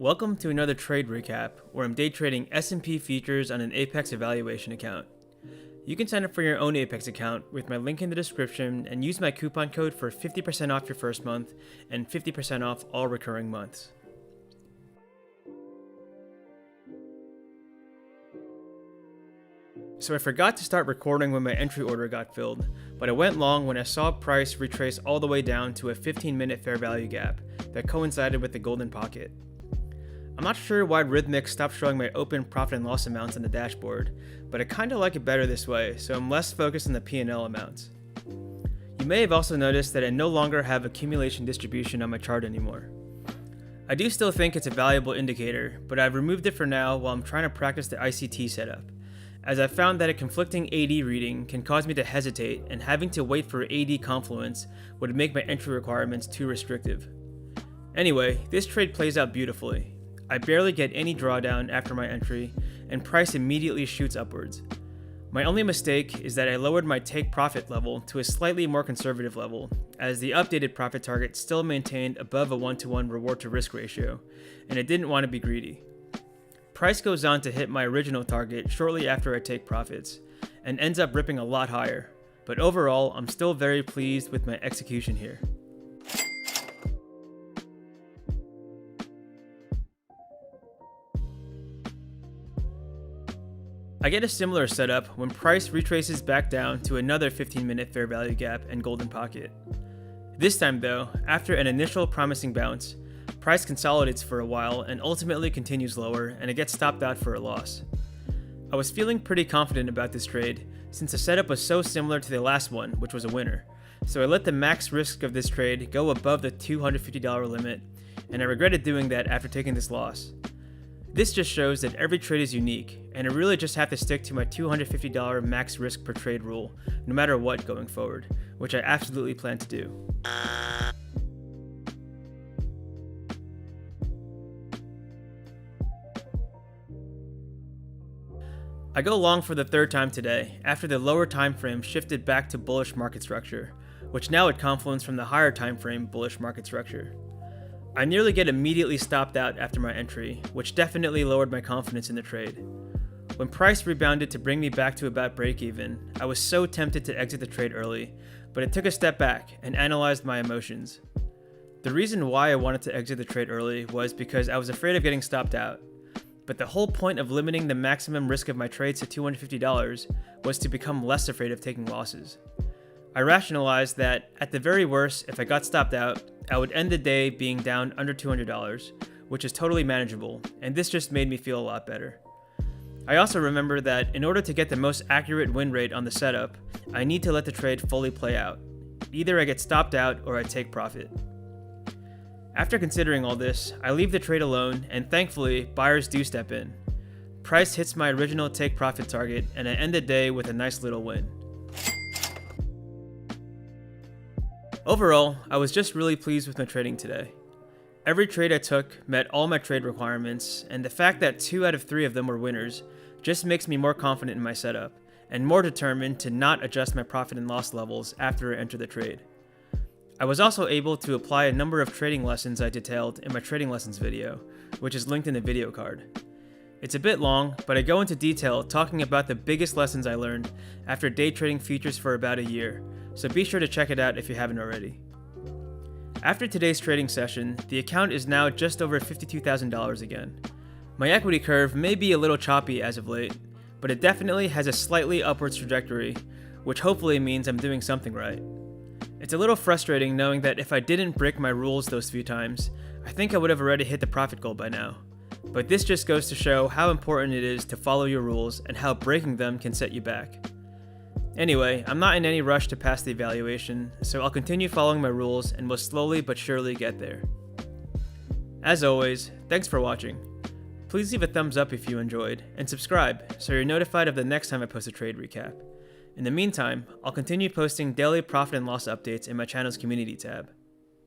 Welcome to another trade recap, where I'm day trading S&P futures on an Apex evaluation account. You can sign up for your own Apex account with my link in the description and use my coupon code for 50% off your first month and 50% off all recurring months. So I forgot to start recording when my entry order got filled, but I went long when I saw price retrace all the way down to a 15-minute fair value gap that coincided with the golden pocket. I'm not sure why Rhythmic stopped showing my open profit and loss amounts on the dashboard, but I kinda like it better this way, so I'm less focused on the P&L amounts. You may have also noticed that I no longer have accumulation distribution on my chart anymore. I do still think it's a valuable indicator, but I've removed it for now while I'm trying to practice the ICT setup, as I've found that a conflicting AD reading can cause me to hesitate, and having to wait for AD confluence would make my entry requirements too restrictive. Anyway, this trade plays out beautifully. I barely get any drawdown after my entry, and price immediately shoots upwards. My only mistake is that I lowered my take profit level to a slightly more conservative level, as the updated profit target still maintained above a 1-to-1 reward to risk ratio, and I didn't want to be greedy. Price goes on to hit my original target shortly after I take profits, and ends up ripping a lot higher, but overall I'm still very pleased with my execution here. I get a similar setup when price retraces back down to another 15-minute fair value gap and golden pocket. This time though, after an initial promising bounce, price consolidates for a while and ultimately continues lower, and it gets stopped out for a loss. I was feeling pretty confident about this trade since the setup was so similar to the last one, which was a winner, so I let the max risk of this trade go above the $250 limit, and I regretted doing that after taking this loss. This just shows that every trade is unique, and I really just have to stick to my $250 max risk per trade rule, no matter what going forward, which I absolutely plan to do. I go long for the third time today, after the lower time frame shifted back to bullish market structure, which now had confluence from the higher time frame bullish market structure. I nearly get immediately stopped out after my entry, which definitely lowered my confidence in the trade. When price rebounded to bring me back to about break even, I was so tempted to exit the trade early, but I took a step back and analyzed my emotions. The reason why I wanted to exit the trade early was because I was afraid of getting stopped out, but the whole point of limiting the maximum risk of my trades to $250 was to become less afraid of taking losses. I rationalized that, at the very worst, if I got stopped out, I would end the day being down under $200, which is totally manageable, and this just made me feel a lot better. I also remember that in order to get the most accurate win rate on the setup, I need to let the trade fully play out. Either I get stopped out or I take profit. After considering all this, I leave the trade alone, and thankfully, buyers do step in. Price hits my original take profit target, and I end the day with a nice little win. Overall, I was just really pleased with my trading today. Every trade I took met all my trade requirements, and the fact that 2 out of 3 of them were winners just makes me more confident in my setup, and more determined to not adjust my profit and loss levels after I enter the trade. I was also able to apply a number of trading lessons I detailed in my trading lessons video, which is linked in the video card. It's a bit long, but I go into detail talking about the biggest lessons I learned after day trading futures for about a year, so be sure to check it out if you haven't already. After today's trading session, the account is now just over $52,000 again. My equity curve may be a little choppy as of late, but it definitely has a slightly upwards trajectory, which hopefully means I'm doing something right. It's a little frustrating knowing that if I didn't break my rules those few times, I think I would have already hit the profit goal by now. But this just goes to show how important it is to follow your rules and how breaking them can set you back. Anyway, I'm not in any rush to pass the evaluation, so I'll continue following my rules and will slowly but surely get there. As always, thanks for watching. Please leave a thumbs up if you enjoyed, and subscribe so you're notified of the next time I post a trade recap. In the meantime, I'll continue posting daily profit and loss updates in my channel's community tab.